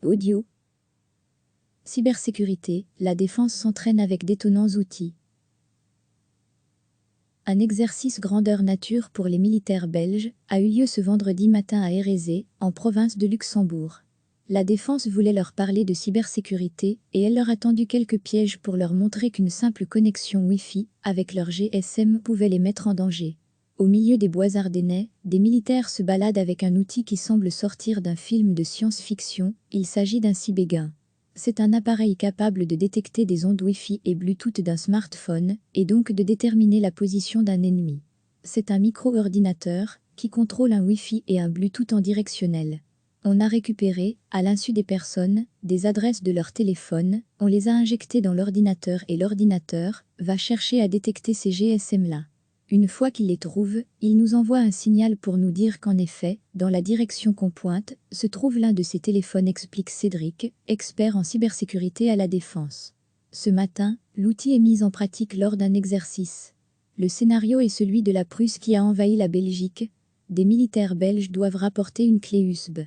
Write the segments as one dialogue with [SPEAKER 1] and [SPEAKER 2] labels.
[SPEAKER 1] Audio. Cybersécurité, la défense s'entraîne avec d'étonnants outils. Un exercice grandeur nature pour les militaires belges a eu lieu ce vendredi matin à Érezé, en province de Luxembourg. La défense voulait leur parler de cybersécurité et elle leur a tendu quelques pièges pour leur montrer qu'une simple connexion Wi-Fi avec leur GSM pouvait les mettre en danger. Au milieu des bois ardennais, des militaires se baladent avec un outil qui semble sortir d'un film de science-fiction. Il s'agit d'un Cybéguin. C'est un appareil capable de détecter des ondes Wi-Fi et Bluetooth d'un smartphone et donc de déterminer la position d'un ennemi. C'est un micro-ordinateur qui contrôle un Wi-Fi et un Bluetooth en directionnel. On a récupéré, à l'insu des personnes, des adresses de leur téléphone, on les a injectées dans l'ordinateur et l'ordinateur va chercher à détecter ces GSM-là. Une fois qu'il les trouve, il nous envoie un signal pour nous dire qu'en effet, dans la direction qu'on pointe, se trouve l'un de ces téléphones, explique Cédric, expert en cybersécurité à la Défense. Ce matin, l'outil est mis en pratique lors d'un exercice. Le scénario est celui de la Prusse qui a envahi la Belgique. Des militaires belges doivent rapporter une clé USB.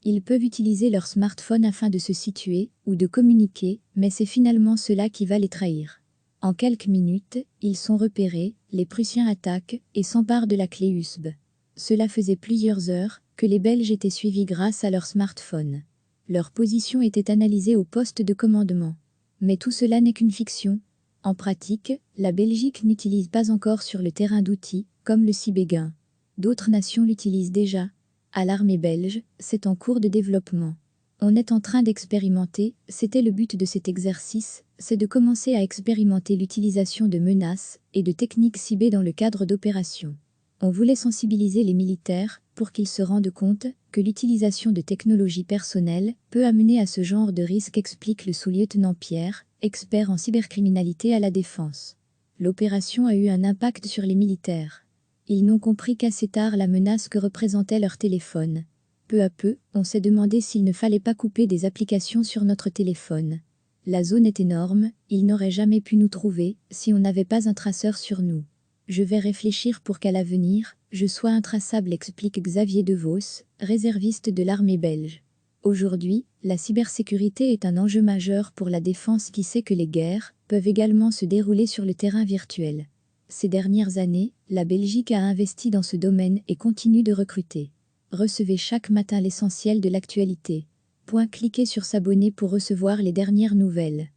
[SPEAKER 1] Ils peuvent utiliser leur smartphone afin de se situer ou de communiquer, mais c'est finalement cela qui va les trahir. En quelques minutes, ils sont repérés, les Prussiens attaquent et s'emparent de la clé USB. Cela faisait plusieurs heures que les Belges étaient suivis grâce à leur smartphone. Leur position était analysée au poste de commandement. Mais tout cela n'est qu'une fiction. En pratique, la Belgique n'utilise pas encore sur le terrain d'outils, comme le Cybéguin. D'autres nations l'utilisent déjà. À l'armée belge, c'est en cours de développement. On est en train d'expérimenter, c'était le but de cet exercice, c'est de commencer à expérimenter l'utilisation de menaces et de techniques ciblées dans le cadre d'opérations. On voulait sensibiliser les militaires pour qu'ils se rendent compte que l'utilisation de technologies personnelles peut amener à ce genre de risque, explique le sous-lieutenant Pierre, expert en cybercriminalité à la Défense. L'opération a eu un impact sur les militaires. Ils n'ont compris qu'assez tard la menace que représentait leur téléphone. Peu à peu, on s'est demandé s'il ne fallait pas couper des applications sur notre téléphone. La zone est énorme, ils n'auraient jamais pu nous trouver si on n'avait pas un traceur sur nous. Je vais réfléchir pour qu'à l'avenir, je sois intraçable, explique Xavier Devos, réserviste de l'armée belge. Aujourd'hui, la cybersécurité est un enjeu majeur pour la défense qui sait que les guerres peuvent également se dérouler sur le terrain virtuel. Ces dernières années, la Belgique a investi dans ce domaine et continue de recruter. Recevez chaque matin l'essentiel de l'actualité. Cliquez sur s'abonner pour recevoir les dernières nouvelles.